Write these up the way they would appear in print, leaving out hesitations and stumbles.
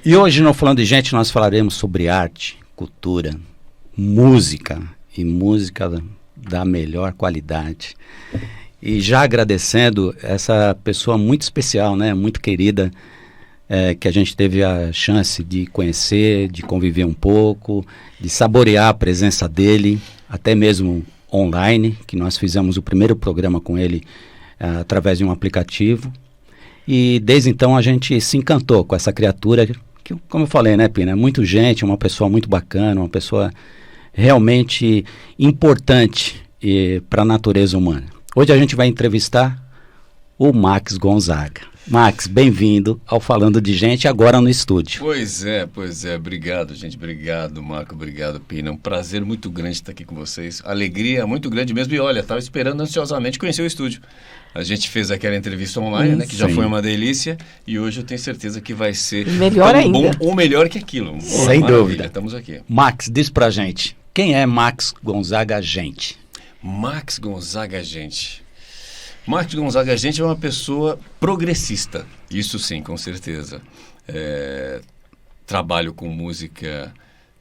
E hoje, no Falando de Gente, nós falaremos sobre arte, cultura, música e música da melhor qualidade. E já agradecendo essa pessoa muito especial, né, muito querida, que a gente teve a chance de conhecer, de conviver um pouco, de saborear a presença dele, até mesmo online, que nós fizemos o primeiro programa com ele através de um aplicativo. E desde então a gente se encantou com essa criatura, que, como eu falei, né, Pina, é muito gente, uma pessoa muito bacana, uma pessoa realmente importante para a natureza humana. Hoje a gente vai entrevistar o Max Gonzaga. Max, bem-vindo ao Falando de Gente, agora no estúdio. Pois é. Obrigado, gente. Obrigado, Marco. Obrigado, Pina. É um prazer muito grande estar aqui com vocês. Alegria muito grande mesmo. E olha, estava esperando ansiosamente conhecer o estúdio. A gente fez aquela entrevista online, né, que já foi uma delícia. E hoje eu tenho certeza que vai ser melhor ainda. Bom ou melhor que aquilo. Sem dúvida. Estamos aqui. Max, diz pra gente, quem é Max Gonzaga Gente? Max Gonzaga Gente. Max Gonzaga Gente é uma pessoa progressista, isso sim, com certeza. Trabalho com música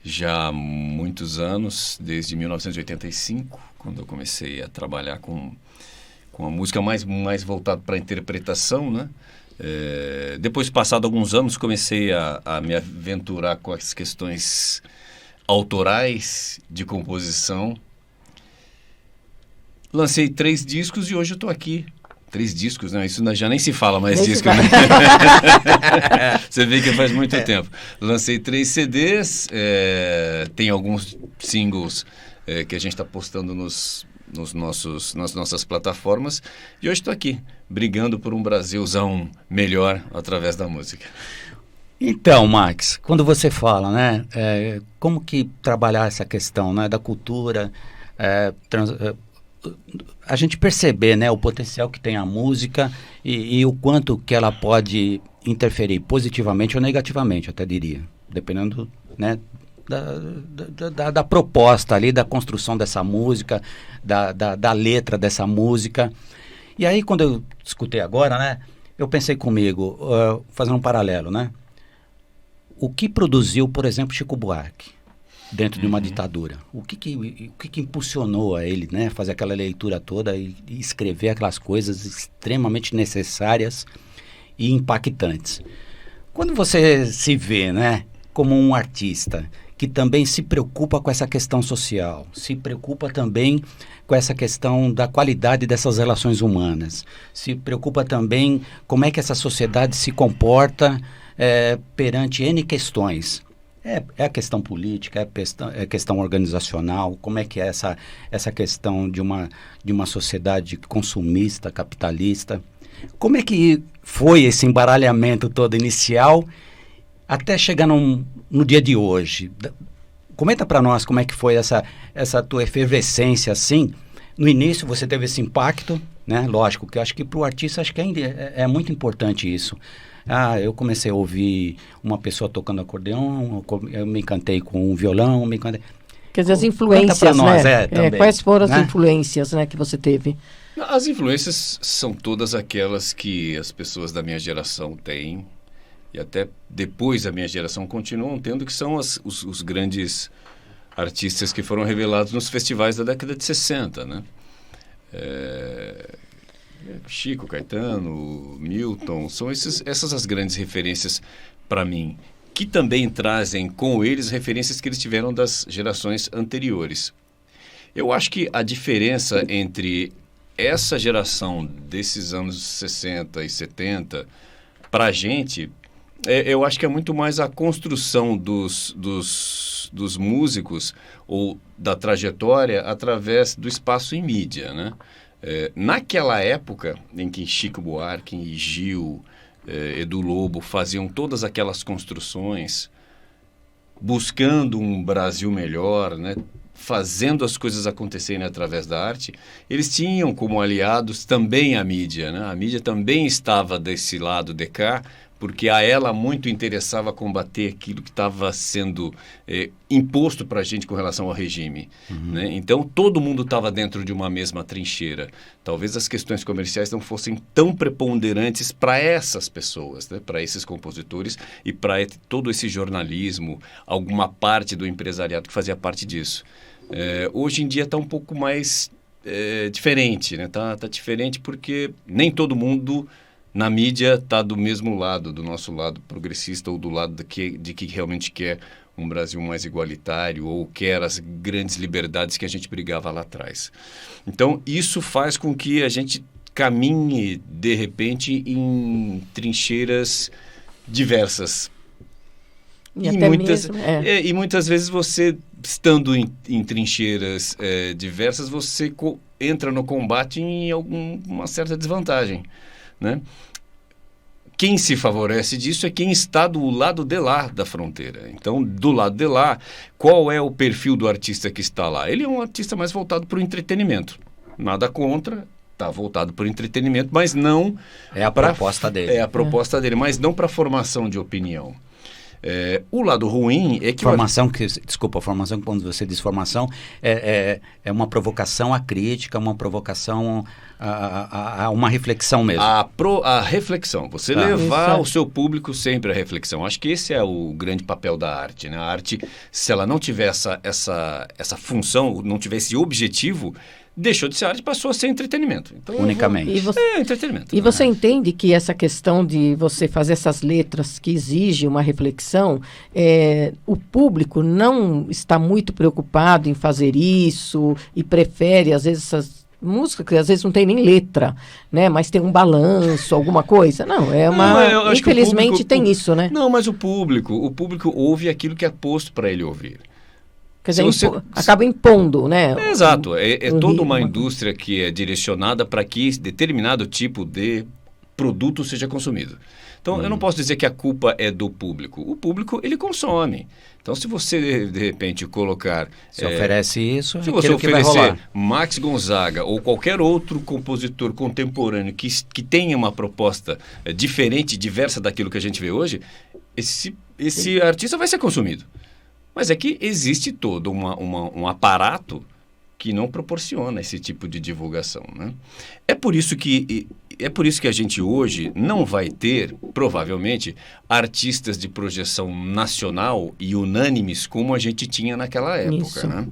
já há muitos anos, desde 1985, quando eu comecei a trabalhar com a música mais voltada para a interpretação, né? Depois, passado alguns anos, comecei a me aventurar com as questões autorais de composição. Lancei 3 discos e hoje eu estou aqui. 3 discos, né? Isso já nem se fala mais disco, né? Você vê que faz muito tempo. Lancei 3 CDs, tem alguns singles que a gente está postando nas nossas plataformas. E hoje estou aqui, brigando por um Brasilzão melhor através da música. Então, Max, quando você fala, né? Como que trabalhar essa questão, né, da cultura, a gente perceber, né, o potencial que tem a música e o quanto que ela pode interferir positivamente ou negativamente, eu até diria, dependendo, né, da proposta ali, da construção dessa música, da letra dessa música. E aí, quando eu escutei agora, né, eu pensei comigo, fazendo um paralelo, né, o que produziu, por exemplo, Chico Buarque dentro de uma ditadura? O que impulsionou a ele, né, fazer aquela leitura toda e escrever aquelas coisas extremamente necessárias e impactantes? Quando você se vê, né, como um artista que também se preocupa com essa questão social, se preocupa também com essa questão da qualidade dessas relações humanas, se preocupa também como é que essa sociedade se comporta perante N questões. É a questão política, é a questão organizacional, como é que é essa questão de uma sociedade consumista, capitalista. Como é que foi esse embaralhamento todo inicial até chegar no dia de hoje? Comenta para nós como é que foi essa tua efervescência, assim. No início você teve esse impacto, né? Lógico, que eu acho que para o artista acho que ainda é muito importante isso. Eu comecei a ouvir uma pessoa tocando acordeão, eu me encantei com um violão, Quer dizer, as influências, nós, né? Também, quais foram as né? influências, né, que você teve? As influências são todas aquelas que as pessoas da minha geração têm, e até depois da minha geração continuam tendo, que são os grandes artistas que foram revelados nos festivais da década de 60, né? Chico, Caetano, Milton, são essas as grandes referências para mim, que também trazem com eles referências que eles tiveram das gerações anteriores. Eu acho que a diferença entre essa geração desses anos 60 e 70 para a gente, eu acho que é muito mais a construção dos músicos ou da trajetória através do espaço em mídia, né? Naquela época em que Chico Buarque e Gil, Edu Lobo faziam todas aquelas construções, buscando um Brasil melhor, né? Fazendo as coisas acontecerem através da arte, eles tinham como aliados também a mídia, né? A mídia também estava desse lado de cá, porque a ela muito interessava combater aquilo que estava sendo imposto para a gente com relação ao regime. Né? Então, todo mundo estava dentro de uma mesma trincheira. Talvez as questões comerciais não fossem tão preponderantes para essas pessoas, né? Para esses compositores e para todo esse jornalismo, alguma parte do empresariado que fazia parte disso. Hoje em dia está um pouco mais diferente, né? Tá diferente porque nem todo mundo na mídia está do mesmo lado, do nosso lado progressista ou do lado de que realmente quer um Brasil mais igualitário ou quer as grandes liberdades que a gente brigava lá atrás. Então, isso faz com que a gente caminhe, de repente, em trincheiras diversas. E muitas vezes você, estando em trincheiras diversas, você entra no combate em uma certa desvantagem, né? Quem se favorece disso é quem está do lado de lá da fronteira. Então, do lado de lá, qual é o perfil do artista que está lá? Ele é um artista mais voltado para o entretenimento. Nada contra, está voltado para o entretenimento, mas não... É a proposta dele. É a proposta dele, mas não para a formação de opinião. O lado ruim é que... Formação, formação, quando você diz formação, é uma provocação à crítica, uma provocação a uma reflexão mesmo. A reflexão, você levar o seu público sempre à reflexão. Acho que esse é o grande papel da arte, né? A arte, se ela não tiver essa função, não tiver esse objetivo, deixou de ser arte, passou a ser entretenimento. Então, unicamente. Entretenimento. E você entende que essa questão de você fazer essas letras que exige uma reflexão, o público não está muito preocupado em fazer isso e prefere, às vezes, essas músicas que às vezes não tem nem letra, né? Mas tem um balanço, alguma coisa. Não, infelizmente tem isso, né? Não, mas o público ouve aquilo que é posto para ele ouvir. Quer dizer, acaba impondo, né? Exato. É toda uma indústria que é direcionada para que determinado tipo de produto seja consumido. Então, eu não posso dizer que a culpa é do público. O público, ele consome. Então, se você, de repente, colocar... Se oferece isso, se você oferecer Max Gonzaga ou qualquer outro compositor contemporâneo que tenha uma proposta diferente, diversa daquilo que a gente vê hoje, esse artista vai ser consumido. Mas é que existe todo um aparato que não proporciona esse tipo de divulgação, né? É por isso que a gente hoje não vai ter, provavelmente, artistas de projeção nacional e unânimes como a gente tinha naquela época, né?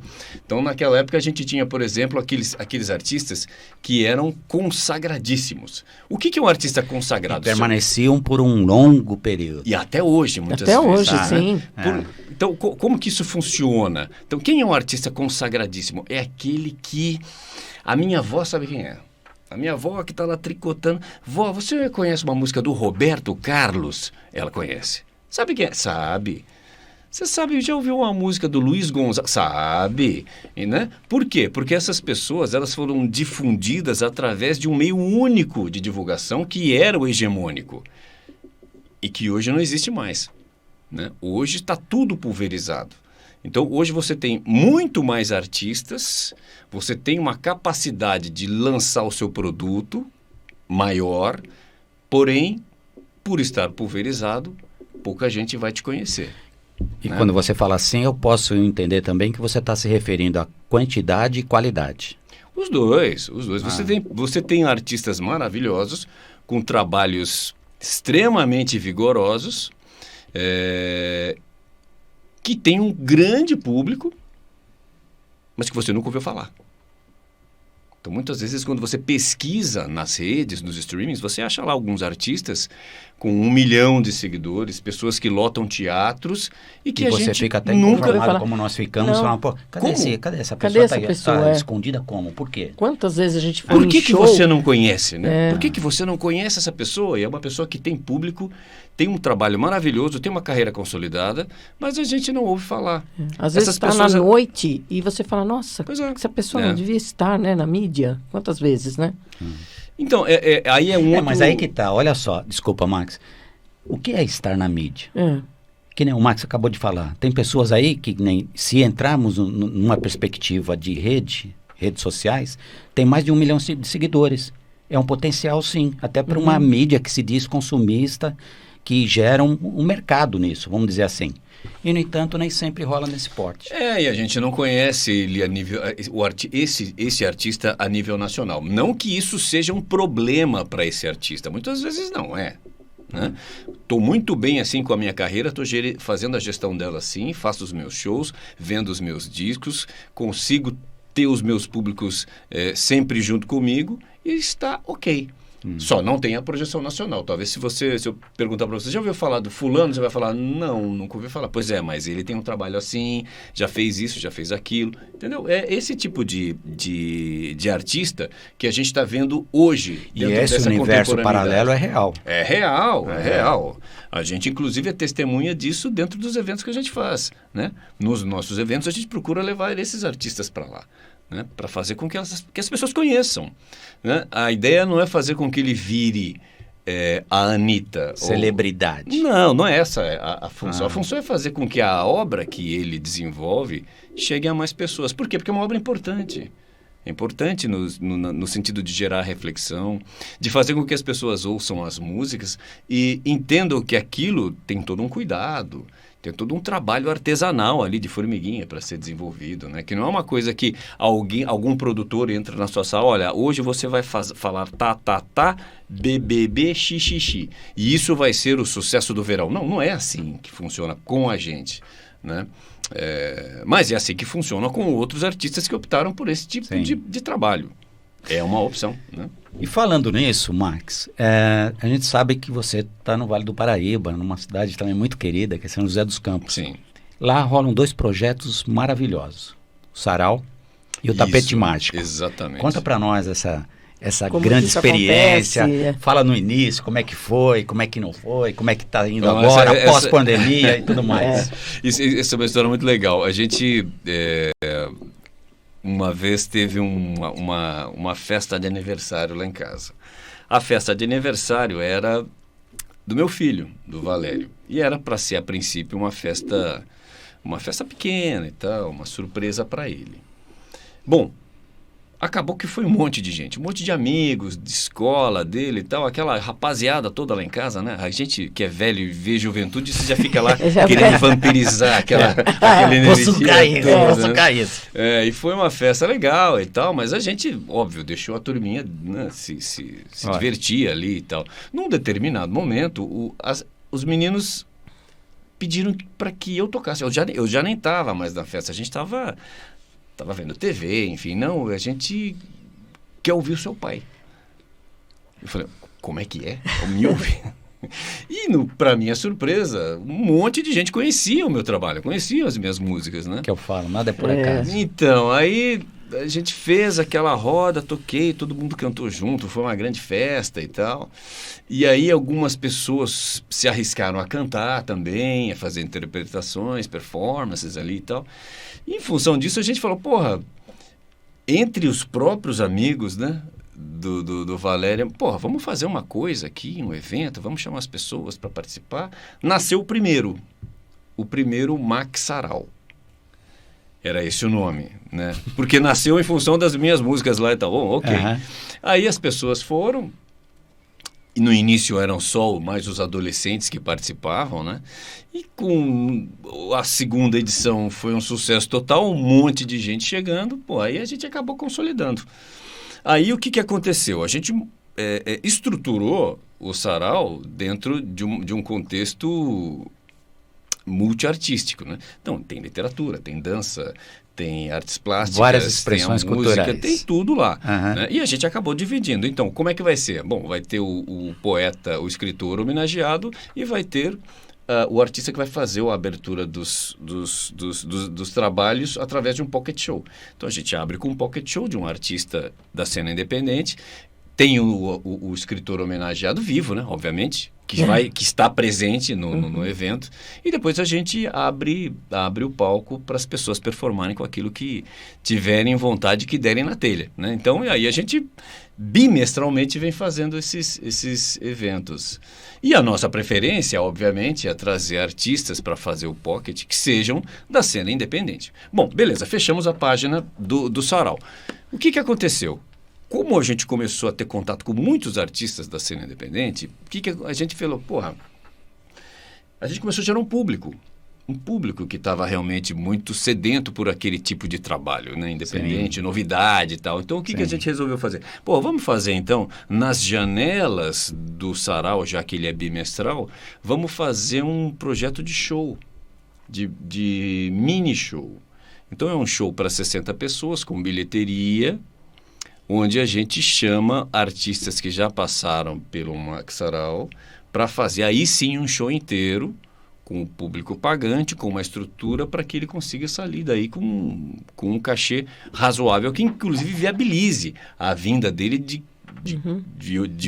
Então, naquela época, a gente tinha, por exemplo, aqueles artistas que eram consagradíssimos. O que é um artista consagrado? Permaneciam por um longo período. E até hoje, muitas vezes. Até hoje, sim. Então, como que isso funciona? Então, quem é um artista consagradíssimo? É aquele que... A minha avó sabe quem é. A minha avó que está lá tricotando. Vó, você conhece uma música do Roberto Carlos? Ela conhece. Sabe quem é? Sabe. Você sabe, já ouviu uma música do Luiz Gonzaga? Sabe. Né? Por quê? Porque essas pessoas, elas foram difundidas através de um meio único de divulgação que era o hegemônico. E que hoje não existe mais. Né? Hoje está tudo pulverizado. Então, hoje você tem muito mais artistas, você tem uma capacidade de lançar o seu produto maior, porém, por estar pulverizado, pouca gente vai te conhecer. E quando você fala assim, eu posso entender também que você está se referindo a quantidade e qualidade. Os dois. Você tem artistas maravilhosos, com trabalhos extremamente vigorosos, que tem um grande público, mas que você nunca ouviu falar. Então, muitas vezes, quando você pesquisa nas redes, nos streamings, você acha lá alguns artistas com 1 milhão de seguidores, pessoas que lotam teatros e que a gente fica até nunca informado como nós ficamos. Fala, pô, cadê essa pessoa? Cadê essa pessoa? Escondida como? Por quê? Quantas vezes a gente foi Por que em show? você não conhece, né? Por que você não conhece essa pessoa? E é uma pessoa que tem público, tem um trabalho maravilhoso, tem uma carreira consolidada, mas a gente não ouve falar. Às vezes está na noite e você fala, nossa, essa pessoa não devia estar, né, na mídia. Quantas vezes, né? Então, aí é um outro... Mas aí que tá, olha só, desculpa, Max. O que é estar na mídia? Que nem o Max acabou de falar. Tem pessoas aí que, nem se entrarmos numa perspectiva de redes sociais, tem mais de 1 milhão de seguidores. É um potencial, sim, até para uma mídia que se diz consumista, que geram um mercado nisso, vamos dizer assim. E, no entanto, nem sempre rola nesse porte. E a gente não conhece ele a nível, esse artista a nível nacional. Não que isso seja um problema para esse artista, muitas vezes não é. Estou muito bem assim com a minha carreira, estou fazendo a gestão dela assim, faço os meus shows, vendo os meus discos, consigo ter os meus públicos sempre junto comigo e está ok. Só não tem a projeção nacional. Talvez se eu perguntar para você, já ouviu falar do fulano? Você vai falar, não, nunca ouvi falar. Pois é, mas ele tem um trabalho assim, já fez isso, já fez aquilo. Entendeu? É esse tipo de artista que a gente está vendo hoje. E esse universo paralelo é real. É real. A gente, inclusive, é testemunha disso dentro dos eventos que a gente faz. Né? Nos nossos eventos, a gente procura levar esses artistas para lá. Né, para fazer com que as pessoas conheçam. Né? A ideia não é fazer com que ele vire a Anitta. Celebridade. Não é essa a função. A função é fazer com que a obra que ele desenvolve chegue a mais pessoas. Por quê? Porque é uma obra importante. É importante no sentido de gerar reflexão, de fazer com que as pessoas ouçam as músicas e entendam que aquilo tem todo um cuidado. Tem todo um trabalho artesanal ali de formiguinha para ser desenvolvido, né? Que não é uma coisa que algum produtor entra na sua sala, olha, hoje você vai falar tá, BBB, xixi. E isso vai ser o sucesso do verão. Não é assim que funciona com a gente, né? Mas é assim que funciona com outros artistas que optaram por esse tipo de trabalho. É uma opção, né? E falando nisso, Max, a gente sabe que você está no Vale do Paraíba, numa cidade também muito querida, que é São José dos Campos. Sim. Lá rolam 2 projetos maravilhosos, o Sarau e o Tapete Mágico. Exatamente. Conta para nós essa Como grande isso experiência. acontece? Fala no início, como é que foi, como é que não foi, como é que está indo agora, pós-pandemia e tudo mais. Isso é uma história muito legal. A gente... uma vez teve uma festa de aniversário lá em casa. A festa de aniversário era do meu filho, do Valério. E era para ser, a princípio, uma festa pequena e tal, uma surpresa para ele. Bom, acabou que foi um monte de gente, um monte de amigos, de escola dele e tal, aquela rapaziada toda lá em casa, né? A gente que é velho e vê juventude, você já fica lá querendo vampirizar aquela energia. Vou sugar isso. E foi uma festa legal e tal, mas a gente, óbvio, deixou a turminha, né, se divertir ali e tal. Num determinado momento, os meninos pediram para que eu tocasse. Eu já nem estava mais na festa, a gente estava vendo TV, enfim, não, a gente quer ouvir o seu pai. Eu falei, como é que é? Me ouvir? E, para minha surpresa, um monte de gente conhecia o meu trabalho, conhecia as minhas músicas, né? Que eu falo, nada é por acaso. Então, aí a gente fez aquela roda, toquei, todo mundo cantou junto, foi uma grande festa e tal. E aí algumas pessoas se arriscaram a cantar também, a fazer interpretações, performances ali e tal. E em função disso a gente falou, porra, entre os próprios amigos, né, do Valério, porra, vamos fazer uma coisa aqui, um evento, vamos chamar as pessoas para participar. Nasceu o primeiro Max Sarau. Era esse o nome, né? Porque nasceu em função das minhas músicas lá e tal. Bom, ok. Uhum. Aí as pessoas foram, e no início eram só mais os adolescentes que participavam, né? E com a segunda edição foi um sucesso total, um monte de gente chegando, pô, aí a gente acabou consolidando. Aí o que aconteceu? A gente estruturou o Sarau dentro de um contexto multiartístico, né? Então, tem literatura, tem dança, tem artes plásticas, várias expressões tem a música, culturais. tem tudo lá. Uhum. Né? E a gente acabou dividindo. Então, como é que vai ser? Bom, vai ter o poeta, o escritor homenageado e vai ter o artista que vai fazer a abertura dos trabalhos através de um pocket show. Então, a gente abre com um pocket show de um artista da cena independente. Tem o escritor homenageado vivo, né? Obviamente, que está presente no evento. E depois a gente abre o palco para as pessoas performarem com aquilo que tiverem vontade, que derem na telha, né? Então, aí a gente bimestralmente vem fazendo esses eventos. E a nossa preferência, obviamente, é trazer artistas para fazer o Pocket que sejam da cena independente. Bom, beleza, fechamos a página do Sarau. O que aconteceu? Como a gente começou a ter contato com muitos artistas da cena independente, o que a gente falou? Porra, a gente começou a gerar um público que estava realmente muito sedento por aquele tipo de trabalho, né? Independente, Sim. novidade e tal. Então, o que a gente resolveu fazer? Pô, vamos fazer, então, nas janelas do sarau, já que ele é bimestral, vamos fazer um projeto de show, de mini show. Então, é um show para 60 pessoas, com bilheteria, onde a gente chama artistas que já passaram pelo Max Sarau para fazer, aí sim, um show inteiro, com o público pagante, com uma estrutura para que ele consiga sair daí com um cachê razoável, que inclusive viabilize a vinda dele de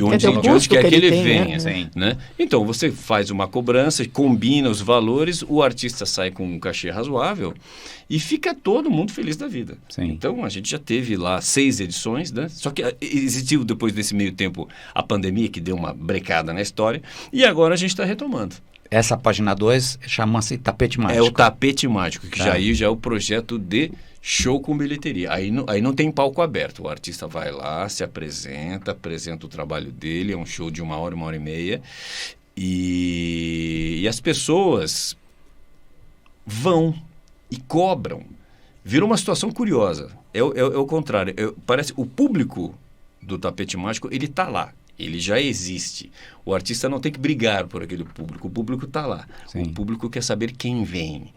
onde quer que ele venha. Né? Então, você faz uma cobrança, combina os valores, o artista sai com um cachê razoável e fica todo mundo feliz da vida. Sim. Então, a gente já teve lá 6 edições, né? Só que existiu depois desse meio tempo a pandemia, que deu uma brecada na história, e agora a gente está retomando. Essa página 2 chama-se Tapete Mágico. É o Tapete Mágico, que Tá. já é o projeto de show com bilheteria. Aí não tem palco aberto. O artista vai lá, se apresenta o trabalho dele, é um show de 1 hora, 1h30. E as pessoas vão e cobram. Vira uma situação curiosa. É o contrário. Parece o público do Tapete Mágico, ele está lá. Ele já existe. O artista não tem que brigar por aquele público. O público está lá. Sim. O público quer saber quem vem.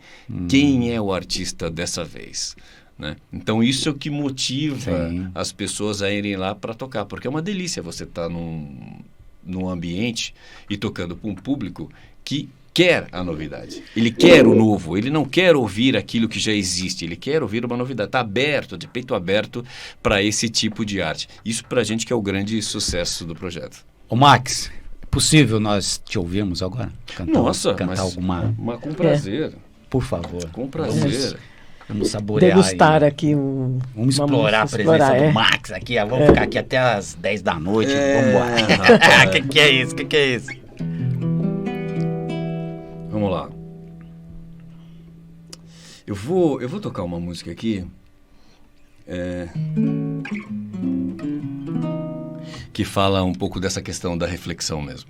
Quem é o artista dessa vez. Né? Então, isso é o que motiva Sim. as pessoas a irem lá para tocar. Porque é uma delícia você estar num ambiente e tocando para um público que quer a novidade. Ele quer o novo. Ele não quer ouvir aquilo que já existe. Ele quer ouvir uma novidade. Está aberto, de peito aberto para esse tipo de arte. Isso para a gente que é o grande sucesso do projeto. Ô Max, é possível nós te ouvirmos agora? Cantar alguma... Mas com prazer. Por favor. Com prazer. Vamos saborear Degustar aí. aqui Vamos explorar a presença do Max aqui. Vamos ficar aqui até as 10 da noite. Vamos embora. Que é isso? Que é isso? Vamos lá. Eu vou tocar uma música aqui que fala um pouco dessa questão da reflexão mesmo.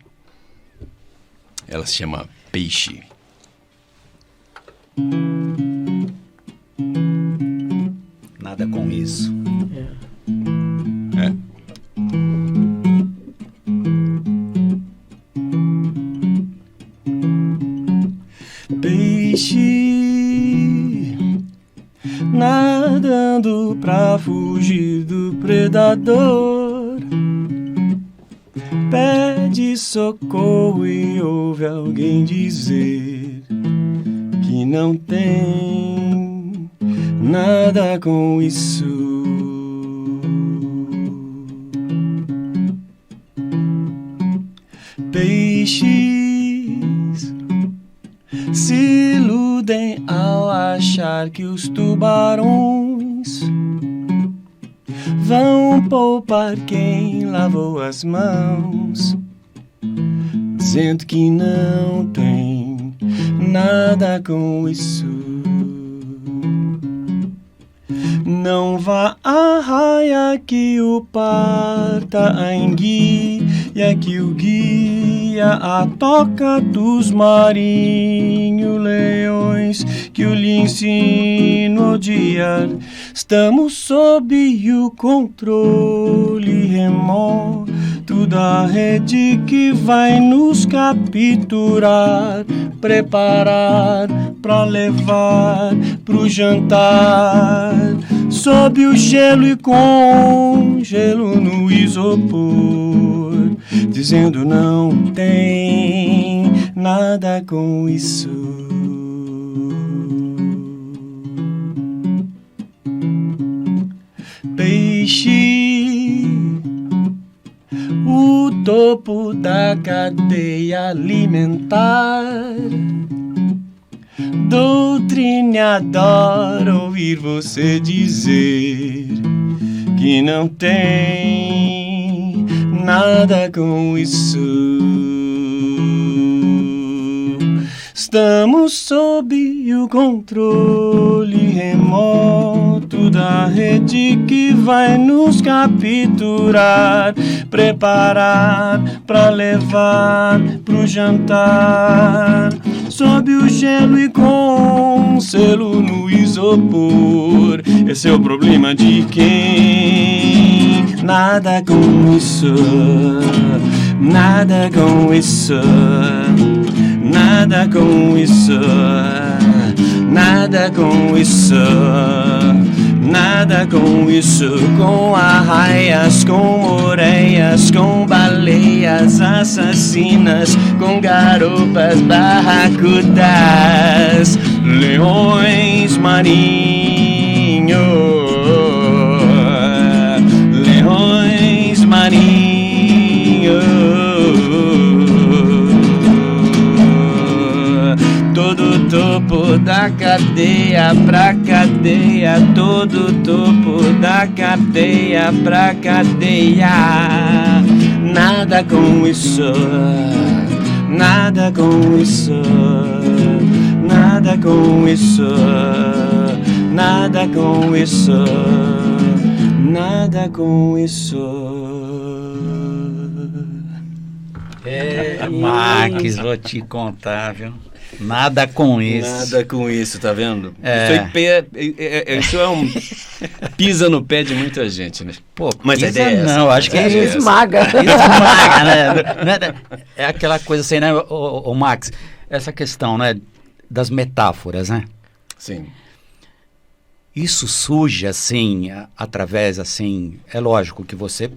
Ela se chama Peixe. Nada com isso. Peixe nadando pra fugir do predador, pede socorro e ouve alguém dizer que não tem nada com isso. Peixes se iludem ao achar que os tubarões vão poupar quem lavou as mãos, dizendo que não tem nada com isso. Não vá à raia que o parta a enguia, que o guia a toca dos marinhos leões, que o lhe ensina a odiar. Estamos sob o controle remoto da rede que vai nos capturar, preparar pra levar pro jantar, sob o gelo e com gelo no isopor, dizendo não tem nada com isso. Peixe, o topo da cadeia alimentar, doutrina adora ouvir você dizer que não tem nada com isso. Estamos sob o controle remoto da rede que vai nos capturar, preparar pra levar pro jantar, sob o gelo e com selo no isopor. Esse é o problema de quem nada com isso, nada com isso, nada com isso, nada com isso. Nada com isso, com arraias, com moreias, com baleias assassinas, com garopas barracudas, leões marinhos, leões marinhos. Todo topo da cadeia pra cadeia, todo topo da cadeia pra cadeia. Nada com isso, nada com isso, nada com isso, nada com isso, nada com isso. Max, vou te contar, viu? Nada com isso. Nada com isso, tá vendo? Isso é um pisa no pé de muita gente, né? Pô, mas a ideia é essa. Não, acho que esmaga. Esmaga, né? É aquela coisa assim, né, o Max? Essa questão, né, das metáforas, né? Sim. Isso surge, assim, através, assim... É lógico que você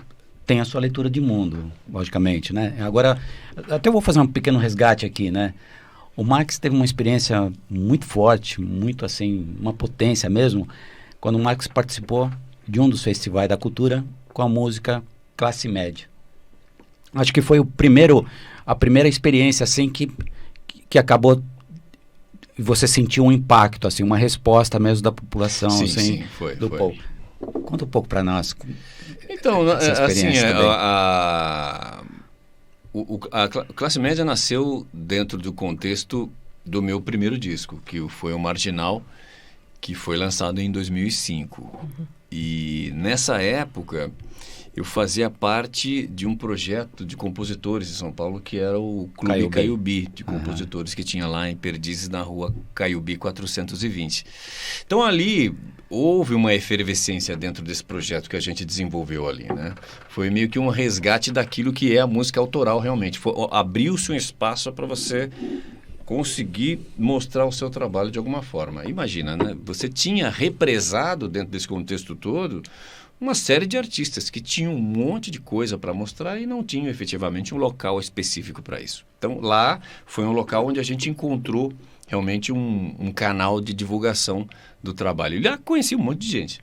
tem a sua leitura de mundo, logicamente, né? Agora, até eu vou fazer um pequeno resgate aqui, né? O Max teve uma experiência muito forte, muito assim, uma potência mesmo, quando o Max participou de um dos festivais da cultura com a música Classe Média. Acho que foi a primeira experiência assim que acabou, você sentiu um impacto, assim, uma resposta mesmo da população, sim, assim, sim, foi. povo. Conta um pouco para nós. Então, assim, a Classe Média nasceu dentro do contexto do meu primeiro disco, que foi o Marginal, que foi lançado em 2005. Uhum. E nessa época eu fazia parte de um projeto de compositores de São Paulo, que era o Clube Caiubi, de compositores que tinha lá em Perdizes, na rua Caiubi 420. Então ali houve uma efervescência dentro desse projeto que a gente desenvolveu ali, né? Foi meio que um resgate daquilo que é a música autoral realmente. Abriu-se um espaço para você conseguir mostrar o seu trabalho de alguma forma. Imagina, né? Você tinha represado dentro desse contexto todo uma série de artistas que tinham um monte de coisa para mostrar e não tinham efetivamente um local específico para isso. Então lá foi um local onde a gente encontrou realmente um canal de divulgação do trabalho. E lá conheci um monte de gente.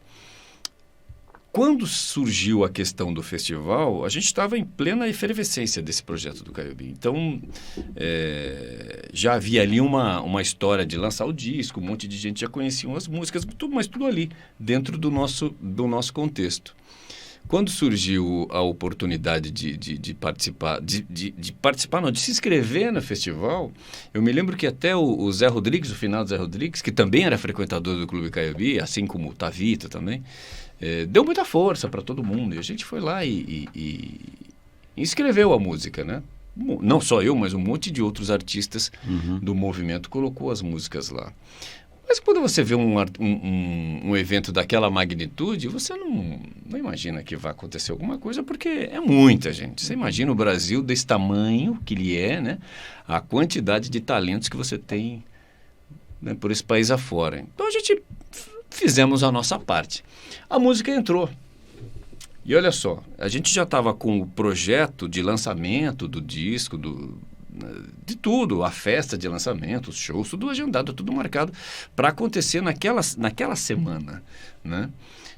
Quando surgiu a questão do festival, a gente estava em plena efervescência desse projeto do Caiubi. Então, já havia ali uma história de lançar o disco, um monte de gente já conhecia as músicas, mas tudo ali, dentro do nosso contexto. Quando surgiu a oportunidade de participar, de se inscrever no festival, eu me lembro que até o Zé Rodrigues, o finado Zé Rodrigues, que também era frequentador do Clube Caiubi, assim como o Tavito também, deu muita força para todo mundo. E a gente foi lá e inscreveu a música, né? Não só eu, mas um monte de outros artistas do movimento colocou as músicas lá. Mas quando você vê um evento daquela magnitude, você não imagina que vai acontecer alguma coisa, porque é muita gente. Você imagina o Brasil desse tamanho que ele é, né? A quantidade de talentos que você tem, né, por esse país afora. Então a gente fizemos a nossa parte. A música entrou. E olha só, a gente já estava com o projeto de lançamento do disco, de tudo, a festa de lançamento, os shows, tudo agendado, tudo marcado para acontecer naquela semana, né?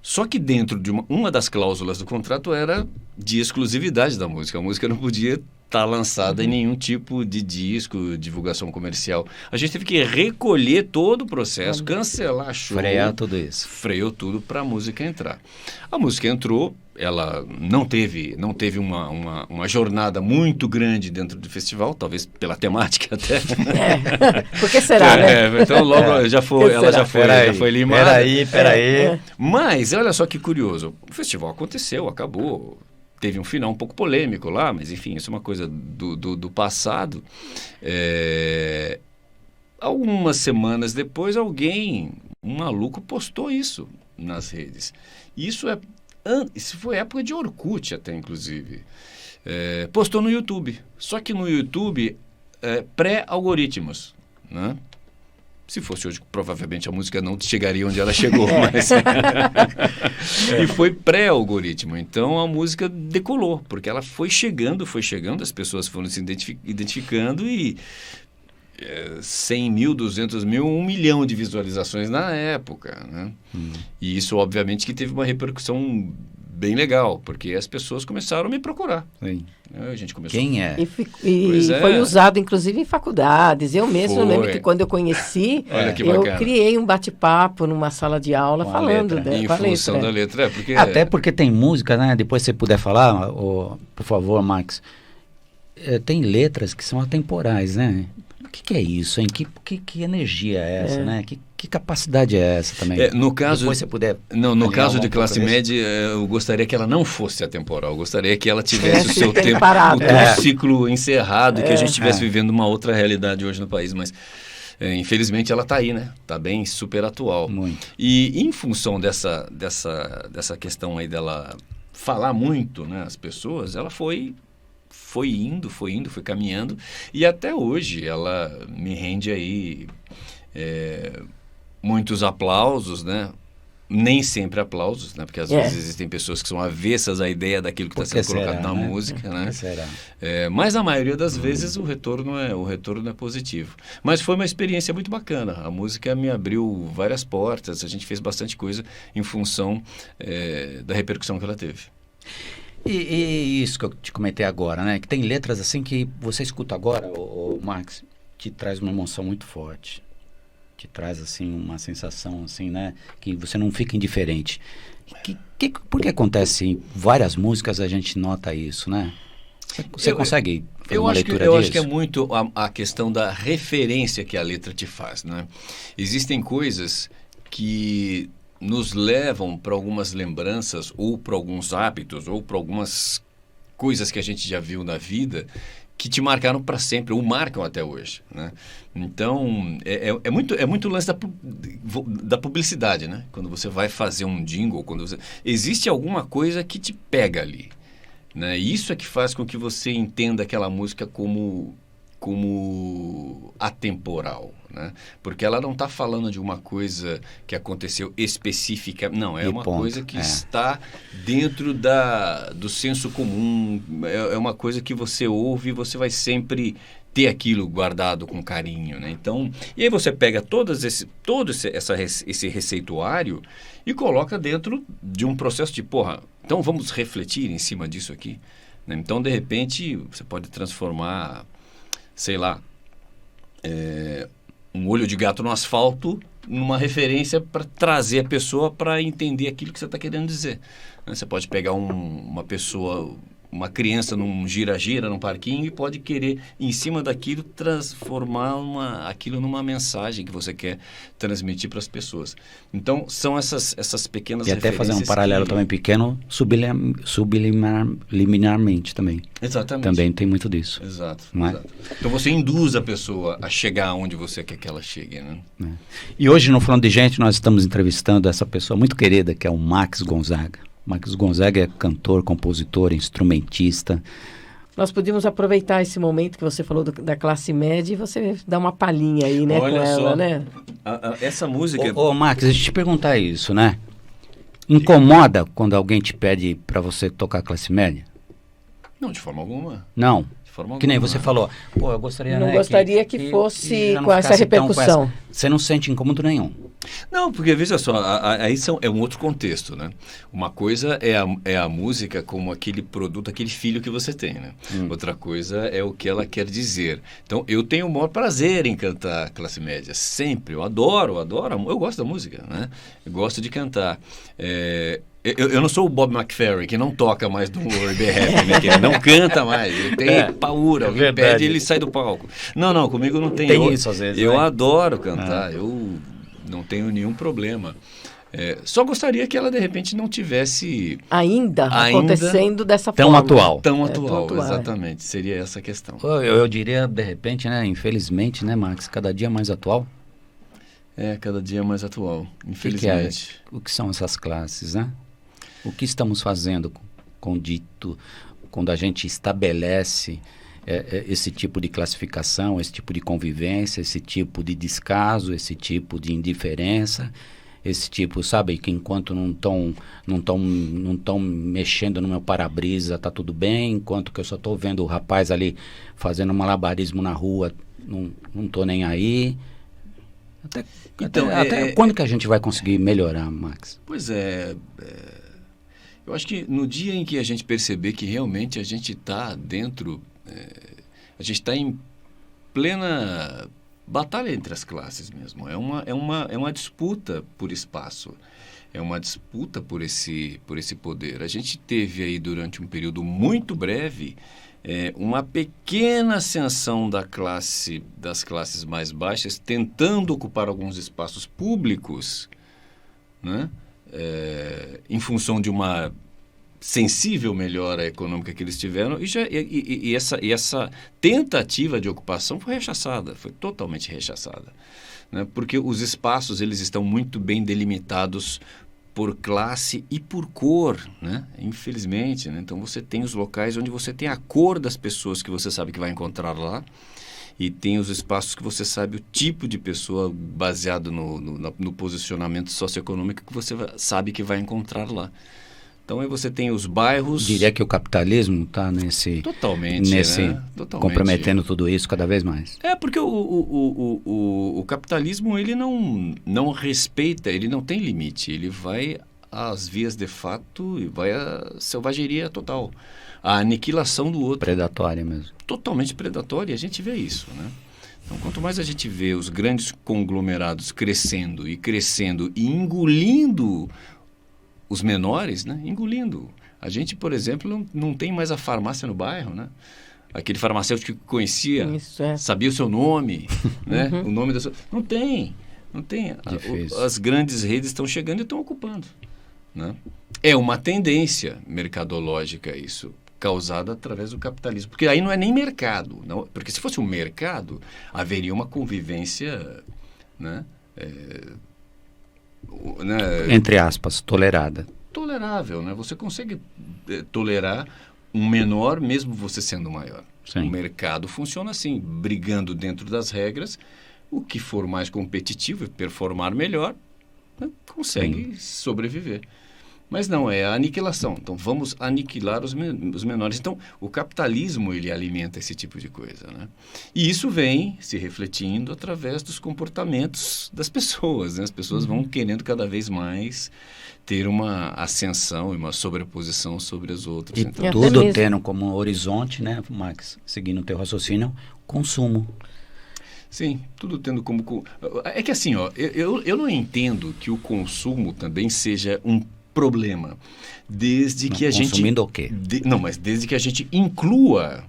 Só que dentro de uma das cláusulas do contrato era de exclusividade da música. A música não podia estar lançada em nenhum tipo de disco, divulgação comercial. A gente teve que recolher todo o processo, cancelar show. Frear tudo isso. Freou tudo para a música entrar. A música entrou, ela não teve uma jornada muito grande dentro do festival, talvez pela temática até. Por que será, né? Então logo ela já foi limada. Peraí. Mas olha só que curioso, o festival aconteceu, acabou. Teve um final um pouco polêmico lá, mas enfim, isso é uma coisa do passado. algumas semanas depois, um maluco postou isso nas redes. Isso foi época de Orkut até, inclusive. Postou no YouTube. Só que no YouTube, pré-algoritmos, né? Se fosse hoje, provavelmente a música não chegaria onde ela chegou, mas... E foi pré-algoritmo. Então, a música decolou, porque ela foi chegando, as pessoas foram se identificando e 100 mil, 200 mil, 1 milhão de visualizações na época, né? E isso, obviamente, que teve uma repercussão bem legal, porque as pessoas começaram a me procurar. Sim. A gente começou... Quem é? E foi usado, inclusive, em faculdades. Eu mesmo lembro que quando eu conheci, eu criei um bate-papo numa sala de aula com falando letra. Em função da letra. Porque... Até porque tem música, né? Depois você puder falar, por favor, Max. Tem letras que são atemporais, né? O que é isso, hein? Que energia é essa, né? Que capacidade é essa também? No caso, depois você puder... No caso de classe média, eu gostaria que ela não fosse atemporal. Eu gostaria que ela tivesse o seu tempo, o ciclo encerrado, que a gente estivesse vivendo uma outra realidade hoje no país. Mas, infelizmente, ela está aí, né? Está bem super atual. Muito. E em função dessa questão aí dela falar muito, né, as pessoas, ela foi indo, foi caminhando, e até hoje ela me rende aí muitos aplausos, né? Nem sempre aplausos, né? Porque às vezes existem pessoas que são avessas à ideia daquilo que está sendo colocado na música, né? Mas na maioria das vezes o retorno é positivo. Mas foi uma experiência muito bacana. A música me abriu várias portas, a gente fez bastante coisa em função da repercussão que ela teve. E isso que eu te comentei agora, né? Que tem letras assim que você escuta agora, o Max, te traz uma emoção muito forte. Te traz, assim, uma sensação, assim, né? Que você não fica indiferente. Por que acontece em várias músicas a gente nota isso, né? Você consegue fazer uma leitura disso? Eu acho que é muito a questão da referência que a letra te faz, né? Existem coisas que nos levam para algumas lembranças, ou para alguns hábitos, ou para algumas coisas que a gente já viu na vida, que te marcaram para sempre, ou marcam até hoje, né? Então, é muito lance da publicidade, né? Quando você vai fazer um jingle, existe alguma coisa que te pega ali, né? E isso é que faz com que você entenda aquela música como atemporal, né? Porque ela não está falando de uma coisa que aconteceu específica, não, é uma coisa que está dentro do senso comum, é uma coisa que você ouve e você vai sempre ter aquilo guardado com carinho, né? Então, e aí você pega todo esse receituário e coloca dentro de um processo de, então vamos refletir em cima disso aqui, né? Então, de repente, você pode transformar, sei lá, um olho de gato no asfalto numa referência para trazer a pessoa para entender aquilo que você está querendo dizer. Você pode pegar uma pessoa, uma criança num gira-gira, num parquinho, e pode querer, em cima daquilo, transformar aquilo numa mensagem que você quer transmitir para as pessoas. Então, são essas pequenas referências. E até fazer um paralelo também pequeno, subliminarmente também. Exatamente. Também tem muito disso. Exato. Então, você induz a pessoa a chegar onde você quer que ela chegue, né? E hoje, no Falando de Gente, nós estamos entrevistando essa pessoa muito querida, que é o Max Gonzaga. Max Gonzaga é cantor, compositor, instrumentista. Nós podíamos aproveitar esse momento que você falou da classe média e você dar uma palhinha aí, né, Olha com ela, só, né? Essa música... Ô, Max, deixa eu te perguntar isso, né? Incomoda quando alguém te pede para você tocar classe média? Não, de forma alguma. Não. De forma alguma. Que nem você falou. Eu gostaria, não gostaria que fosse com essa repercussão. Você não sente incômodo nenhum. Não, porque veja só, aí é um outro contexto, né? Uma coisa é a música como aquele produto, aquele filho que você tem, né? Outra coisa é o que ela quer dizer. Então, eu tenho o maior prazer em cantar classe média, sempre. Eu adoro, eu gosto da música, né? Eu gosto de cantar. Eu não sou o Bob McFerrin, que não toca mais do RB-Rap, né? Que ele não canta mais, ele tem paura, alguém pede e ele sai do palco. Não, comigo não tem. Tem isso às vezes, eu né? adoro cantar, eu não tenho nenhum problema. Só gostaria que ela, de repente, não tivesse Ainda acontecendo dessa tão forma. atual. tão atual, exatamente. Seria essa a questão. Eu diria, de repente, né, infelizmente, né, Max, cada dia mais atual. Cada dia mais atual, O infelizmente. o que são essas classes, né? O que estamos fazendo quando a gente estabelece esse tipo de classificação, esse tipo de convivência, esse tipo de descaso, esse tipo de indiferença, esse tipo, sabe, que enquanto não estão mexendo no meu para-brisa, tá tudo bem, enquanto que eu só estou vendo o rapaz ali fazendo malabarismo na rua, não tô nem aí. Até quando que a gente vai conseguir melhorar, Max? Pois eu acho que no dia em que a gente perceber que realmente a gente está dentro, a gente está em plena batalha entre as classes mesmo. É uma disputa por espaço, é uma disputa por esse poder. A gente teve aí durante um período muito breve uma pequena ascensão das classes mais baixas, tentando ocupar alguns espaços públicos, né? Em função de uma sensível melhora econômica que eles tiveram, e essa tentativa de ocupação foi rechaçada, foi totalmente rechaçada, né? Porque os espaços eles estão muito bem delimitados por classe e por cor, né? Infelizmente, né? Então você tem os locais onde você tem a cor das pessoas que você sabe que vai encontrar lá, e tem os espaços que você sabe o tipo de pessoa baseado no posicionamento socioeconômico que você sabe que vai encontrar lá. Então aí você tem os bairros... Diria que o capitalismo está Totalmente, né? Totalmente. Comprometendo tudo isso cada vez mais. Porque o capitalismo ele não respeita, ele não tem limite, ele vai às vias de fato e vai à selvageria total, à aniquilação do outro. Predatória mesmo. Totalmente predatória, e a gente vê isso, né? Então, quanto mais a gente vê os grandes conglomerados crescendo e engolindo os menores, né? Engolindo. A gente, por exemplo, não tem mais a farmácia no bairro, né? Aquele farmacêutico que conhecia, sabia o seu nome, né? O nome da sua... Não tem. As grandes redes estão chegando e estão ocupando, né? É uma tendência mercadológica isso, causada através do capitalismo. Porque aí não é nem mercado. Não, porque se fosse um mercado, haveria uma convivência, né? Entre aspas, tolerada. Tolerável, né? Você consegue tolerar um menor mesmo você sendo maior. Sim. O mercado funciona assim, brigando dentro das regras. O que for mais competitivo e performar melhor, né, consegue sobreviver. Mas não, é a aniquilação. Então, vamos aniquilar os menores. Então, o capitalismo, ele alimenta esse tipo de coisa, né? E isso vem se refletindo através dos comportamentos das pessoas, né? As pessoas vão querendo cada vez mais ter uma ascensão e uma sobreposição sobre as outras. E então, tudo tendo como horizonte, né, Max, seguindo o teu raciocínio, consumo. Sim, tudo tendo como... É que assim, eu não entendo que o consumo também seja um problema, desde que a gente... Consumindo o quê? Mas desde que a gente inclua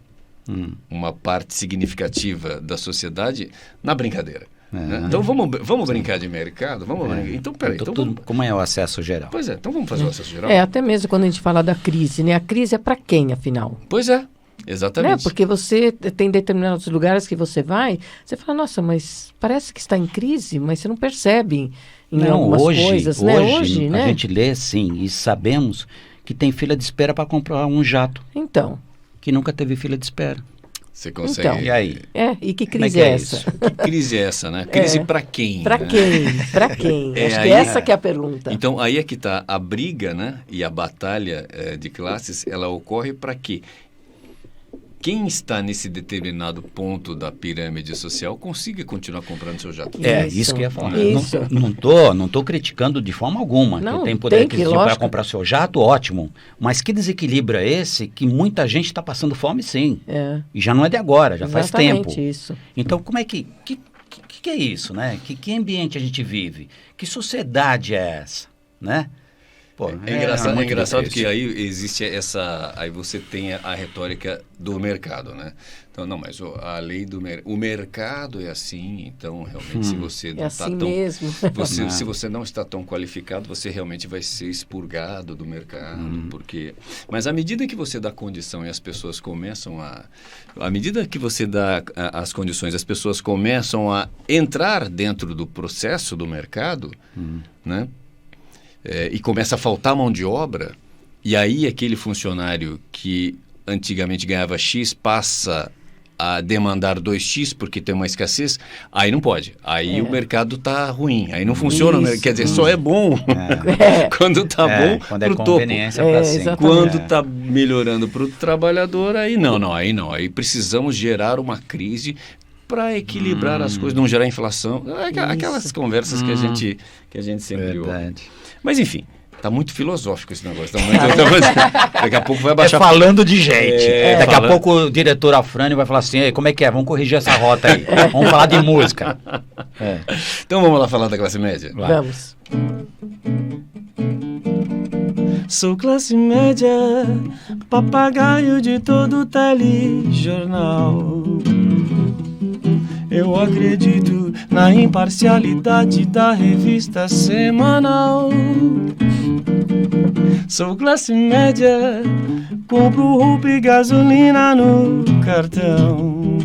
uma parte significativa da sociedade na brincadeira. Né? Então vamos brincar de mercado? Brincar. Então, peraí. Como é o acesso geral? Pois é, então vamos fazer o acesso geral? Até mesmo quando a gente fala da crise, né? A crise é para quem, afinal? Pois é. Exatamente. Né? Porque você tem determinados lugares que você vai, você fala, nossa, mas parece que está em crise, mas você não percebe em algumas coisas, né? Hoje, a gente lê, sim, e sabemos que tem fila de espera para comprar um jato. Então. Que nunca teve fila de espera. Você consegue... Então, e aí? E que crise é essa? Que crise é essa, né? Crise para quem? Para quem? Para quem? Acho que essa que é a pergunta. Então, aí é que está a briga, né? E a batalha de classes, ela ocorre para quê? Quem está nesse determinado ponto da pirâmide social consiga continuar comprando seu jato. Isso que eu ia falar. Isso. Não tô criticando de forma alguma. Não, que tem poder aquisitivo para lógico. comprar seu jato, ótimo. Mas que desequilíbrio é esse que muita gente está passando fome, sim. E já não é de agora, já faz tempo. Isso. Então, como é que é isso, né? Que ambiente a gente vive? Que sociedade é essa, né? pô. É engraçado difícil. que aí existe essa... Aí você tem a retórica do mercado, né? Então, não, mas a lei do o mercado é assim, então realmente se você não está assim tão... mesmo. Se você não está tão qualificado, você realmente vai ser expurgado do mercado, porque... Mas à medida que você dá condição e as pessoas começam a... À medida que você dá as condições, as pessoas começam a entrar dentro do processo do mercado, né? E começa a faltar mão de obra, e aí aquele funcionário que antigamente ganhava X passa a demandar 2x porque tem uma escassez, aí não pode. Aí o mercado está ruim, aí não funciona. Quer dizer, só é bom quando está bom quando é pro topo. conveniência para si. exatamente. Quando está melhorando para o trabalhador, aí não. Aí precisamos gerar uma crise para equilibrar as coisas, não gerar inflação. Aquelas conversas que a gente sempre ouve. Verdade. Mas enfim, tá muito filosófico esse negócio. Daqui a pouco vai baixar. Falando de gente. Daqui falando... a pouco o diretor Afrânio vai falar assim, "Ei, como é que é? Vamos corrigir essa rota aí. Vamos falar de música." Então vamos lá falar da classe média? Vai. Vamos. Sou classe média, papagaio de todo telejornal. Eu acredito na imparcialidade da revista semanal. Sou classe média, compro roupa e gasolina no cartão.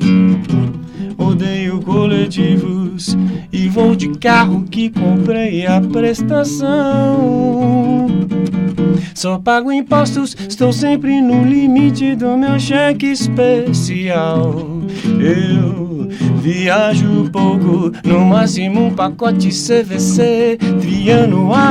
Odeio coletivos e vou de carro que comprei a prestação. Só pago impostos, estou sempre no limite do meu cheque especial. Eu viajo pouco, no máximo um pacote CVC trianual.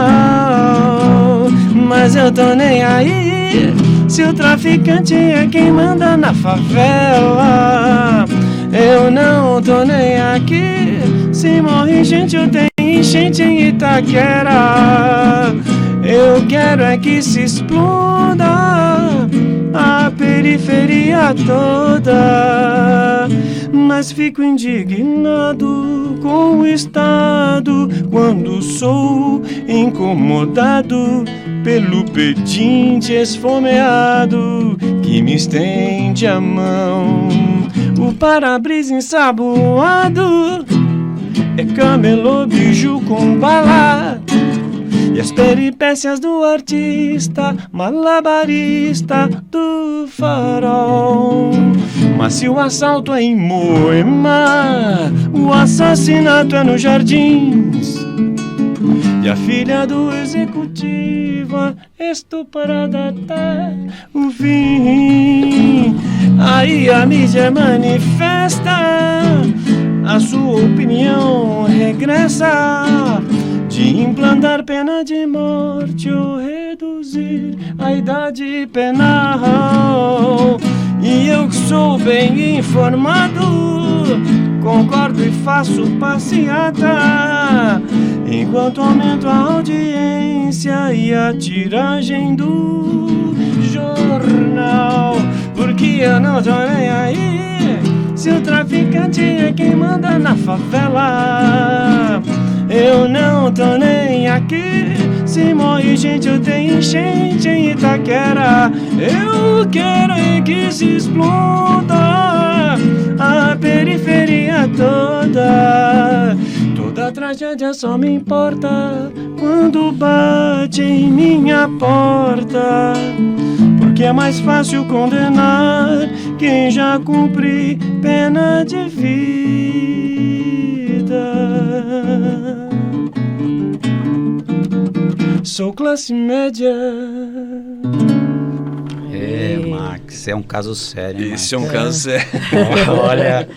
Mas eu tô nem aí, se o traficante é quem manda na favela. Eu não tô nem aqui, se morre gente eu tenho enchente em Itaquera. Eu quero é que se exploda a periferia toda. Mas fico indignado com o Estado quando sou incomodado pelo pedinte esfomeado que me estende a mão. O para-brisa ensaboado é camelô, biju com bala. E as peripécias do artista, malabarista do farol. Mas se o assalto é em Moema, o assassinato é nos Jardins. E a filha do executivo estuprada até o fim. Aí a mídia manifesta, a sua opinião regressa de implantar pena de morte ou reduzir a idade penal. E eu que sou bem informado, concordo e faço passeata, enquanto aumento a audiência e a tiragem do jornal. Porque eu não tô nem aí, se o traficante é quem manda na favela. Eu não tô nem aqui, se morre gente eu tenho enchente em Itaquera. Eu quero é que se exploda a periferia toda. Toda tragédia só me importa quando bate em minha porta. Porque é mais fácil condenar quem já cumpri pena de vida. Sou classe média. Max, é um caso sério, hein, Esse é um caso sério. Olha,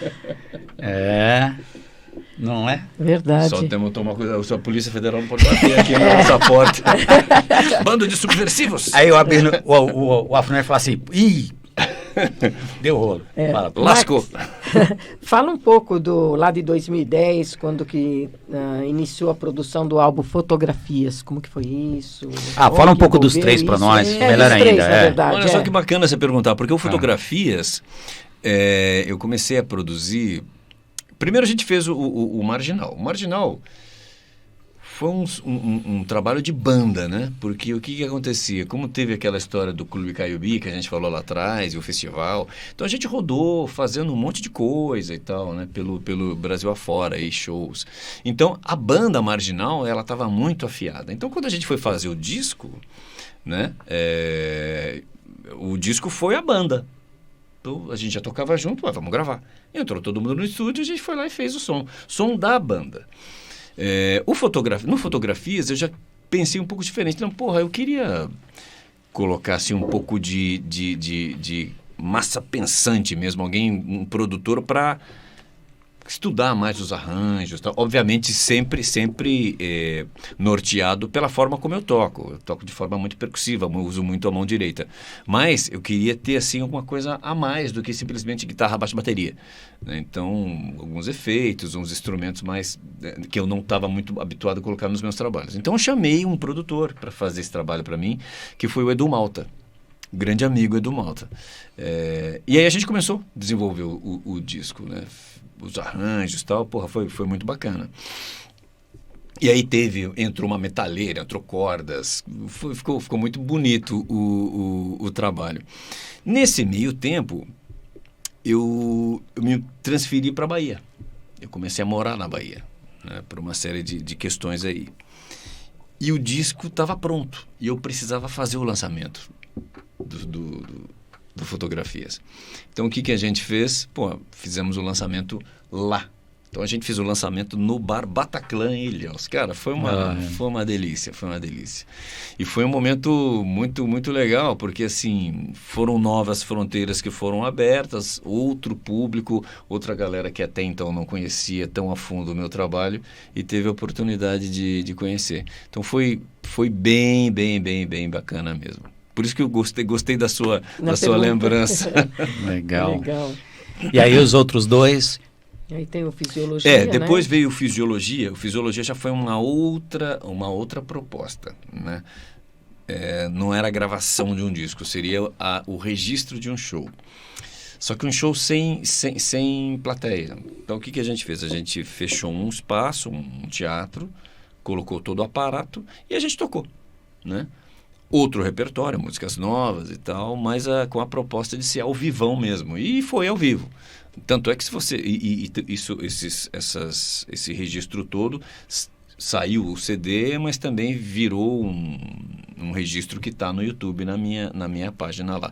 não é? Verdade. Só temos que tomar cuidado. A Polícia Federal não pode bater aqui na nossa porta. Bando de subversivos. Aí eu abri o Afrânio fala assim, ih, deu rolo. Fala, Lascou. Fala um pouco lá de 2010, quando que iniciou a produção do álbum Fotografias. Como que foi isso? Fala um pouco dos três para nós, melhor dos três, ainda. na verdade, Olha só que bacana você perguntar, porque o Fotografias, eu comecei a produzir... Primeiro a gente fez o Marginal. O Marginal foi um trabalho de banda, né? Porque o que acontecia? Como teve aquela história do Clube Caiubi, que a gente falou lá atrás, e o festival, então a gente rodou fazendo um monte de coisa e tal, né? Pelo Brasil afora, aí, shows. Então, a banda marginal, ela estava muito afiada. Então, quando a gente foi fazer o disco, né? O disco foi a banda. Então, a gente já tocava junto, vamos gravar. Entrou todo mundo no estúdio, a gente foi lá e fez o som da banda. No Fotografias eu já pensei um pouco diferente. Não, porra, eu queria colocar assim, um pouco de massa pensante mesmo, um produtor para estudar mais os arranjos, tal. Obviamente sempre norteado pela forma como eu toco. Eu toco de forma muito percussiva, uso muito a mão direita. Mas eu queria ter assim alguma coisa a mais do que simplesmente guitarra, baixo e bateria, né? Então, alguns efeitos, uns instrumentos mais que eu não estava muito habituado a colocar nos meus trabalhos. Então eu chamei um produtor para fazer esse trabalho para mim, que foi o Edu Malta. Grande amigo Edu Malta. E aí a gente começou a desenvolver o disco, né? Os arranjos e tal, porra, foi muito bacana. E aí entrou uma metaleira, entrou cordas, ficou muito bonito o trabalho. Nesse meio tempo, eu me transferi para a Bahia. Eu comecei a morar na Bahia, né, por uma série de questões aí. E o disco estava pronto, e eu precisava fazer o lançamento do Fotografias. Então, o que a gente fez? Fizemos o lançamento lá. Então, a gente fez o lançamento no Bar Bataclan em Ilhéus. Cara, foi uma delícia, foi uma delícia. E foi um momento muito, muito legal, porque, assim, foram novas fronteiras que foram abertas, outro público, outra galera que até então não conhecia tão a fundo o meu trabalho e teve a oportunidade de conhecer. Então, foi bem, bem, bem, bem bacana mesmo. Por isso que eu gostei da sua lembrança. Legal. E aí os outros dois? E aí tem o Fisiologia, depois né? veio o Fisiologia. O Fisiologia já foi uma outra proposta, né? Não era a gravação de um disco, seria o registro de um show. Só que um show sem plateia. Então, o que a gente fez? A gente fechou um espaço, um teatro, colocou todo o aparato e a gente tocou, né? Outro repertório, músicas novas e tal, mas com a proposta de ser ao vivão mesmo. E foi ao vivo. Tanto é que se você... esse registro todo saiu o CD, mas também virou um registro que está no YouTube na minha página lá.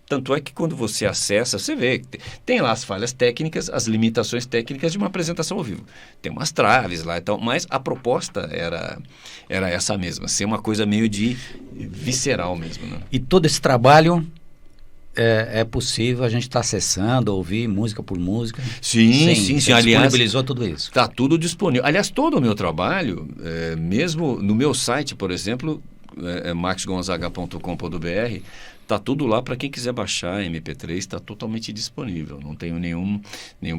Tanto é que quando você acessa, você vê que tem lá as falhas técnicas, as limitações técnicas de uma apresentação ao vivo. Tem umas traves lá e tal, mas a proposta era essa mesma, ser uma coisa meio de visceral mesmo, né? E todo esse trabalho é possível, a gente está acessando, ouvir música por música. Sim. Aliás, disponibilizou tudo isso. Está tudo disponível. Aliás, todo o meu trabalho, mesmo no meu site, por exemplo, maxgonzaga.com.br, está tudo lá para quem quiser baixar MP3, está totalmente disponível, não tenho nenhum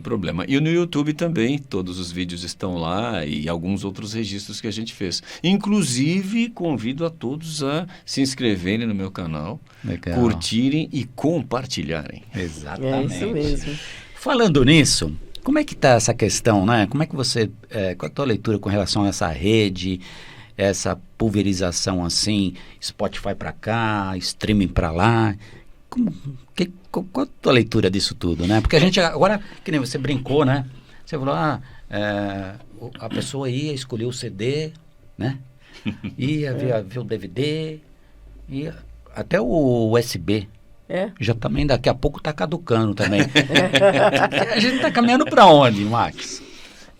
problema. E no YouTube também, todos os vídeos estão lá e alguns outros registros que a gente fez. Inclusive, convido a todos a se inscreverem no meu canal, legal, curtirem e compartilharem. Exatamente. É isso mesmo. Falando nisso, como é que está essa questão, né? Como é que você, qual a tua leitura com relação a essa rede, essa pulverização assim, Spotify para cá, streaming para lá? Qual a tua leitura disso tudo, né? Porque a gente agora, que nem você brincou, né? Você falou, a pessoa ia escolher o CD, né? Ia ver o DVD, ia até o USB. Já também daqui a pouco está caducando também. A gente está caminhando para onde, Max?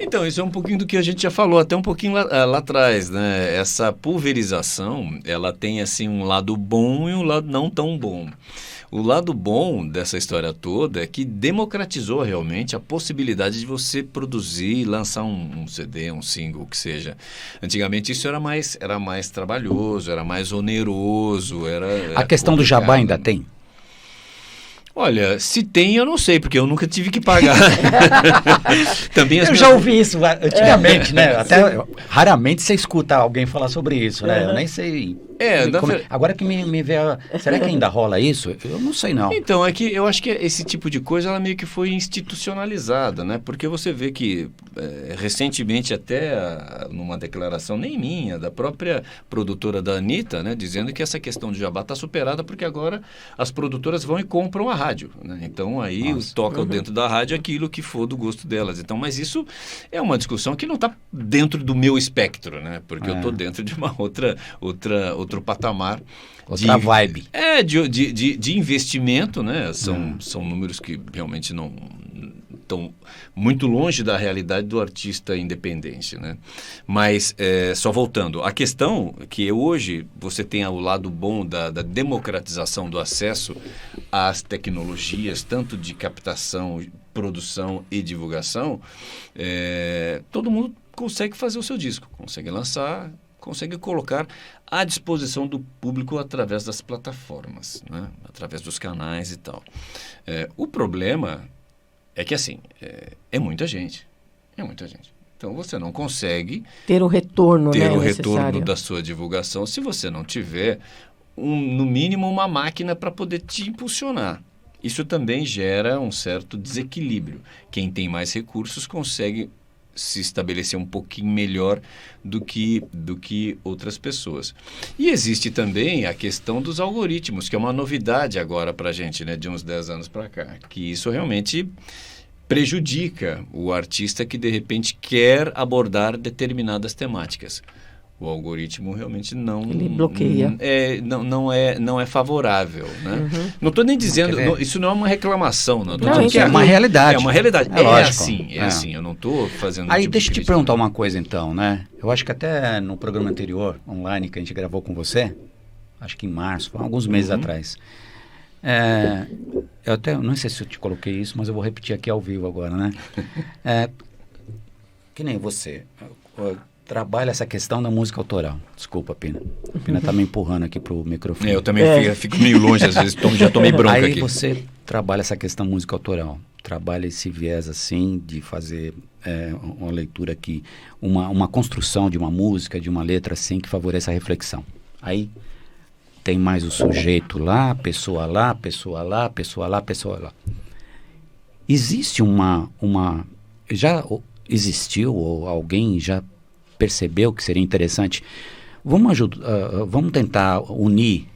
Então, isso é um pouquinho do que a gente já falou, até um pouquinho lá atrás, né? Essa pulverização, ela tem, assim, um lado bom e um lado não tão bom. O lado bom dessa história toda é que democratizou realmente a possibilidade de você produzir e lançar um CD, um single, o que seja. Antigamente isso era mais trabalhoso, era mais oneroso, A questão do jabá ainda tem? Olha, se tem, eu não sei, porque eu nunca tive que pagar. Também eu já ouvi isso antigamente, né? Até raramente você escuta alguém falar sobre isso, né? Eu nem sei Agora que me vê... Será que ainda rola isso? Eu não sei, não. Então, é que eu acho que esse tipo de coisa, ela meio que foi institucionalizada, né? Porque você vê que, recentemente, até numa declaração, nem minha, da própria produtora da Anitta, né? Dizendo que essa questão de jabá está superada porque agora as produtoras vão e compram a rádio, né? Então, aí tocam dentro da rádio aquilo que for do gosto delas. Então, mas isso é uma discussão que não está dentro do meu espectro, né? Porque eu estou dentro de uma outro patamar. Outra vibe. De investimento, né? São números que realmente não estão muito longe da realidade do artista independente, né? Mas, só voltando, a questão que hoje você tem o lado bom da democratização do acesso às tecnologias, tanto de captação, produção e divulgação, todo mundo consegue fazer o seu disco, consegue lançar, consegue colocar à disposição do público através das plataformas, né? Através dos canais e tal. O problema é que, assim, é muita gente. É muita gente. Então, você não consegue ter o retorno, ter né, o necessário. retorno da sua divulgação se você não tiver, no mínimo, uma máquina para poder te impulsionar. Isso também gera um certo desequilíbrio. Quem tem mais recursos consegue se estabelecer um pouquinho melhor do que outras pessoas. E existe também a questão dos algoritmos, que é uma novidade agora para a gente, né, de uns 10 anos para cá, que isso realmente prejudica o artista que, de repente, quer abordar determinadas temáticas. O algoritmo realmente não... Ele bloqueia. Não é favorável, né? Não estou nem dizendo... isso não é uma reclamação. Não, É uma realidade. É uma realidade. Lógico. Assim. Eu não estou fazendo... Aí, tipo deixa eu te crítica. perguntar uma coisa, então, né? Eu acho que até no programa anterior, online, que a gente gravou com você, acho que em março, alguns meses atrás, eu até não sei se eu te coloquei isso, mas eu vou repetir aqui ao vivo agora, né? Que nem você... trabalha essa questão da música autoral. Desculpa, Pina. A Pina tá me empurrando aqui pro microfone. Eu também fico meio longe, às vezes já tomei bronca Aí aqui. você trabalha essa questão da música autoral. Trabalha esse viés assim, de fazer uma leitura aqui, uma construção de uma música, de uma letra assim, que favoreça a reflexão. Aí tem mais o sujeito lá, pessoa lá, pessoa lá, pessoa lá, pessoa lá. Existe já existiu, ou alguém já percebeu que seria interessante, vamos tentar unir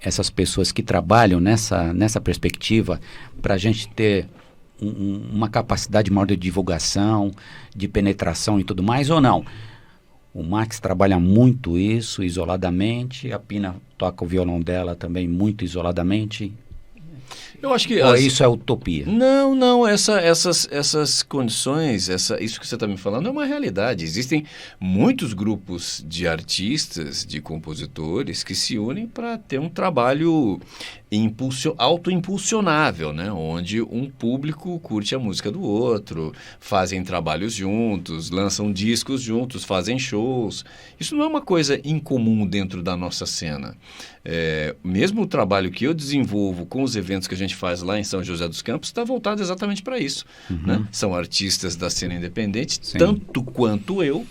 essas pessoas que trabalham nessa perspectiva para a gente ter uma capacidade maior de divulgação, de penetração e tudo mais, ou não? O Max trabalha muito isso isoladamente, a Pina toca o violão dela também muito isoladamente. Eu acho que... Ou isso é utopia? Não, essas condições, isso que você está me falando é uma realidade. Existem muitos grupos de artistas, de compositores que se unem para ter um trabalho autoimpulsionável, né? Onde um público curte a música do outro, fazem trabalhos juntos, lançam discos juntos, fazem shows. Isso não é uma coisa incomum dentro da nossa cena. Mesmo o trabalho que eu desenvolvo com os eventos que a gente faz lá em São José dos Campos está voltado exatamente para isso. Né? São artistas da cena independente, tanto quanto eu,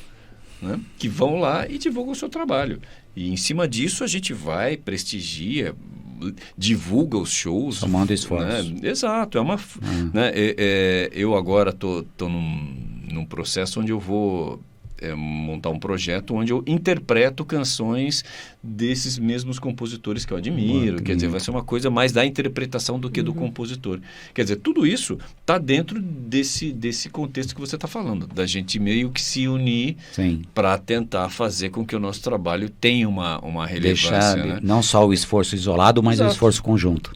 né? Que vão lá e divulgam o seu trabalho. E em cima disso a gente vai, prestigia, divulga os shows. Somando esforço. Né? Exato. Né? Eu agora estou num processo onde eu vou montar um projeto onde eu interpreto canções desses mesmos compositores que eu admiro. Quer dizer, vai ser uma coisa mais da interpretação do que do compositor. Quer dizer, tudo isso está dentro desse contexto que você está falando, da gente meio que se unir para tentar fazer com que o nosso trabalho tenha uma relevância. Deixar, né? Não só o esforço isolado, mas o esforço conjunto.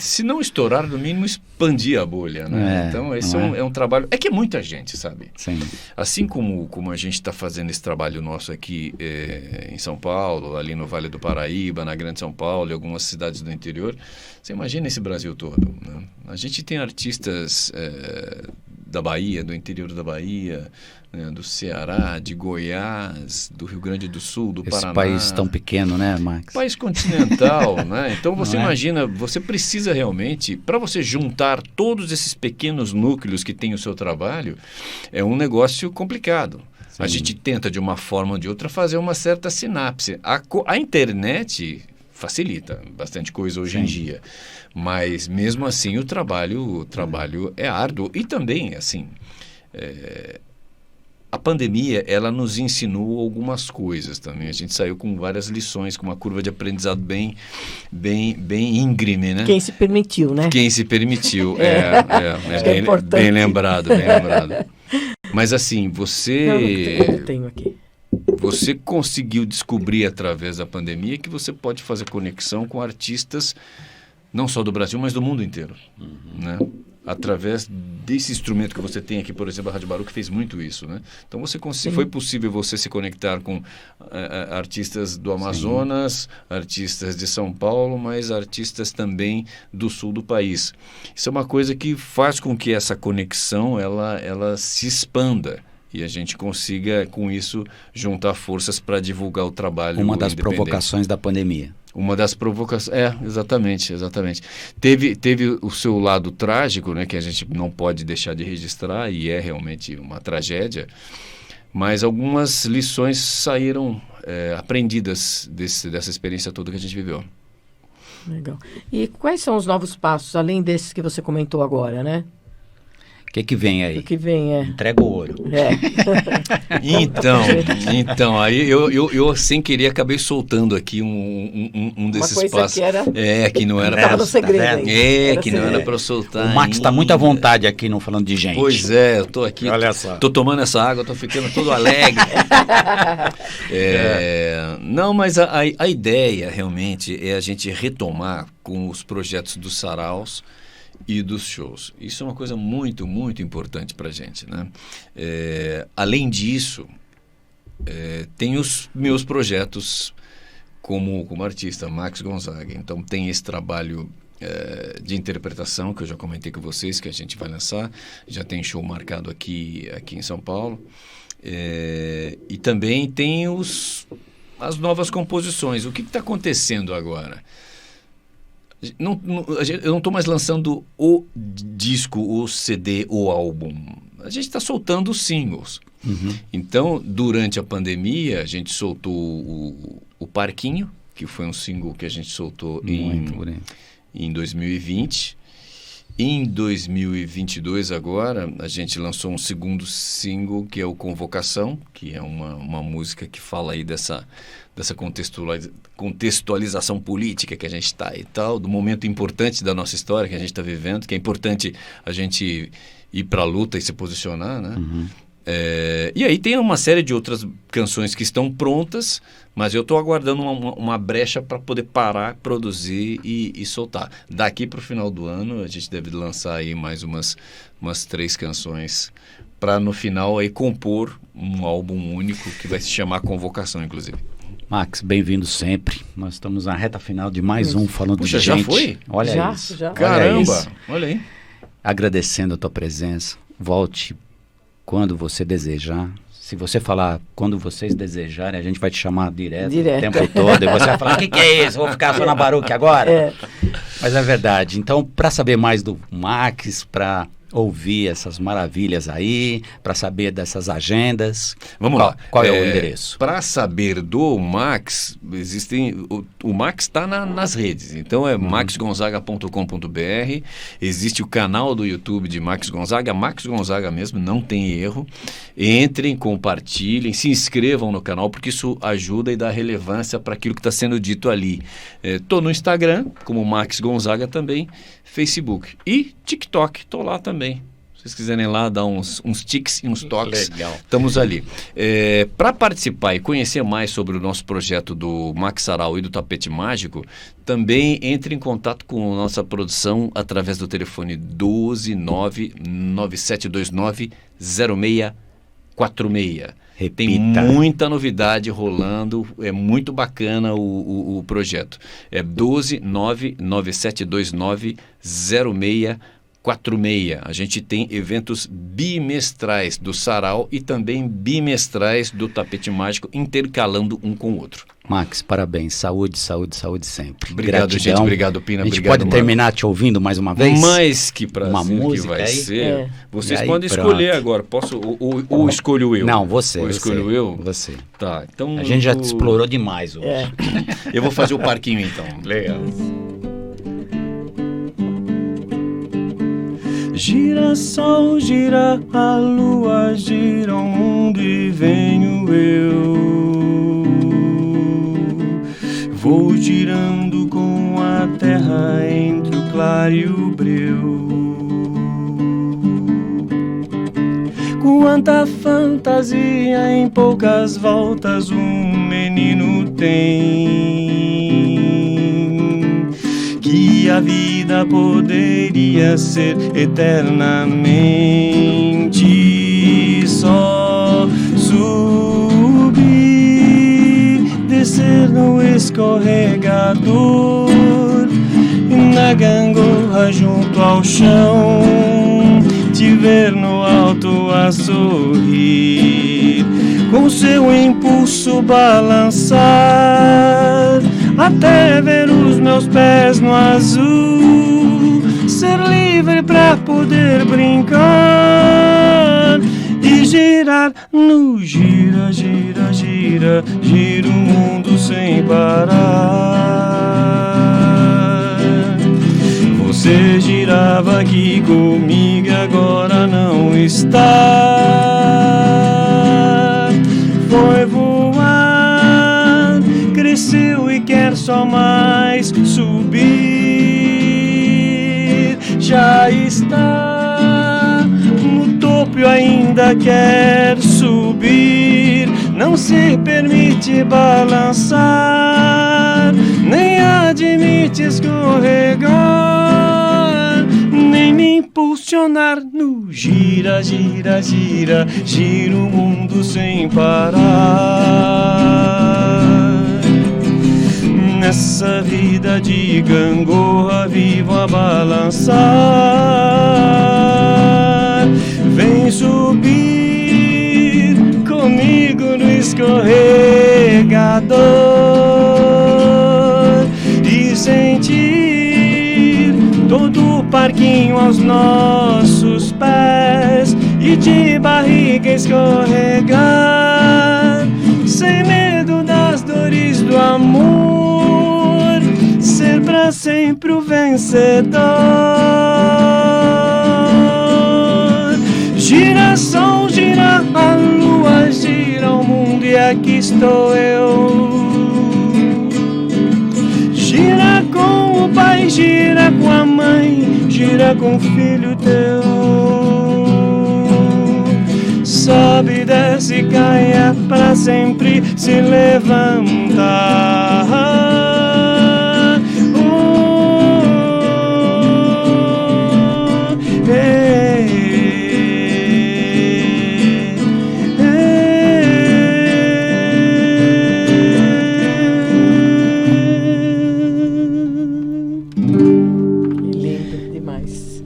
Se não estourar, no mínimo expandir a bolha. Né? Então, esse é um trabalho... É que é muita gente, sabe? Sim. Assim como a gente está fazendo esse trabalho nosso aqui em São Paulo, ali no Vale do Paraíba, na Grande São Paulo e algumas cidades do interior, você imagina esse Brasil todo. Né? A gente tem artistas da Bahia, do interior da Bahia, né? Do Ceará, de Goiás, do Rio Grande do Sul, do Paraná. Esse país tão pequeno, né, Max? País continental, né? Então você imagina, você precisa realmente, para você juntar todos esses pequenos núcleos que tem o seu trabalho, é um negócio complicado. A gente tenta, de uma forma ou de outra, fazer uma certa sinapse. A internet facilita bastante coisa hoje em dia, mas mesmo assim o trabalho é árduo. E também, assim, a pandemia, ela nos ensinou algumas coisas também. A gente saiu com várias lições, com uma curva de aprendizado bem íngreme, né? Quem se permitiu, né? Quem se permitiu, bem lembrado. Mas assim, Eu tenho aqui. Você conseguiu descobrir através da pandemia que você pode fazer conexão com artistas não só do Brasil, mas do mundo inteiro, né? Através desse instrumento que você tem aqui, por exemplo, a Rádio Baru, que fez muito isso, né? Então foi possível você se conectar com artistas do Amazonas, artistas de São Paulo, mas artistas também do sul do país. Isso é uma coisa que faz com que essa conexão ela se expanda e a gente consiga, com isso, juntar forças para divulgar o trabalho. Uma das provocações da pandemia. Uma das provocações, exatamente. Teve o seu lado trágico, né, que a gente não pode deixar de registrar, e é realmente uma tragédia, mas algumas lições saíram aprendidas dessa experiência toda que a gente viveu. Legal. E quais são os novos passos, além desses que você comentou agora, né? O que vem aí? O que vem Entrega o ouro. Então, aí eu sem querer acabei soltando aqui um desses uma coisa passos. Que era... que não era para... no segredo. Não era para soltar. O Max está muito à vontade aqui, não falando de gente. Pois é, eu tô aqui. Olha só. Tô tomando essa água, tô ficando todo alegre. Não, mas a ideia realmente é a gente retomar com os projetos dos saraus e dos shows. Isso é uma coisa muito, muito importante para a gente, né? Além disso, tem os meus projetos como artista, Max Gonzaga. Então, tem esse trabalho de interpretação que eu já comentei com vocês, que a gente vai lançar. Já tem show marcado aqui em São Paulo. E também tem as novas composições. O que está acontecendo agora? Eu não estou mais lançando o disco, o CD, o álbum. A gente está soltando os singles. Então, durante a pandemia, a gente soltou o Parquinho, que foi um single que a gente soltou em 2020. Em 2022, agora, a gente lançou um segundo single, que é o Convocação, que é uma música que fala aí dessa contextualização política que a gente está e tal, do momento importante da nossa história que a gente está vivendo, que é importante a gente ir para a luta e se posicionar, né? E aí tem uma série de outras canções que estão prontas, mas eu estou aguardando uma brecha para poder parar, produzir e soltar. Daqui para o final do ano a gente deve lançar aí mais umas 3 canções para no final aí compor um álbum único que vai se chamar Convocação, inclusive. Max, bem-vindo sempre. Nós estamos na reta final de mais um Falando de Gente. Já foi? Olha isso. Já. Caramba, olha aí. Agradecendo a tua presença. Volte quando você desejar. Se você falar quando vocês desejarem, a gente vai te chamar direto. O tempo todo. E você vai falar, o que é isso? Vou ficar só na Baruch agora? Mas é verdade. Então, para saber mais do Max, para ouvir essas maravilhas aí, para saber dessas agendas. Vamos lá. Qual é o endereço? Para saber do Max, o Max está nas redes. Então é maxgonzaga.com.br. Existe o canal do YouTube de Max Gonzaga mesmo, não tem erro. Entrem, compartilhem, se inscrevam no canal, porque isso ajuda e dá relevância para aquilo que está sendo dito ali. Estou no Instagram, como Max Gonzaga também, Facebook e TikTok, estou lá também. Se vocês quiserem lá dar uns tics e uns toques, legal. Estamos ali. Para participar e conhecer mais sobre o nosso projeto do Max Sarau e do Tapete Mágico, também entre em contato com a nossa produção através do telefone 12997290646. Repita. Tem muita novidade rolando, é muito bacana o projeto. É 12997290646. 46. A gente tem eventos bimestrais do Sarau e também bimestrais do Tapete Mágico, intercalando um com o outro. Max, parabéns. Saúde, saúde, saúde sempre. Obrigado, Gratidão. gente. Obrigado, Pina. A gente Obrigado, pode terminar te ouvindo mais uma vez? Mas que prazer uma música que vai aí? ser. Vocês E aí, podem pronto. escolher agora. Posso ou escolho eu? Não, você. Ou escolho eu? Você. Tá, então... A gente já te explorou demais hoje. Eu vou fazer o parquinho, então. Legal. Gira sol, gira a lua, gira o mundo e venho eu. Vou girando com a terra entre o claro e o breu. Quanta fantasia em poucas voltas um menino tem, que a vida poderia ser eternamente só subir, descer no escorregador, na gangorra junto ao chão, te ver no alto a sorrir, com seu impulso balançar, até ver os meus pés no azul, ser livre pra poder brincar e girar no gira, gira, gira, gira o mundo sem parar. Você girava aqui comigo, agora não está. Foi voar, cresceu e quer só mais subir. Já está no topo e ainda quer subir. Não se permite balançar, nem admite escorregar, nem me impulsionar no gira, gira, gira, gira o mundo sem parar. Nessa vida de gangorra vivo a balançar, vem subir comigo no escorregador e sentir todo o parquinho aos nossos pés e de barriga escorregar, sem medo das dores do amor, ser pra sempre o vencedor. Gira sol, gira a lua, gira o mundo e aqui estou eu. Gira com o pai, gira com a mãe, gira com o filho teu. Sobe, desce, cai, é pra sempre se levantar.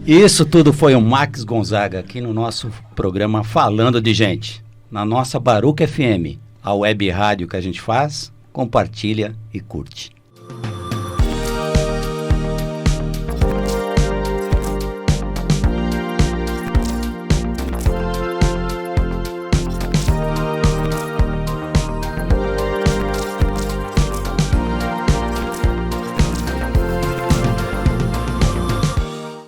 Isso tudo foi o Max Gonzaga aqui no nosso programa Falando de Gente, na nossa Baruca FM, a web rádio que a gente faz, compartilha e curte.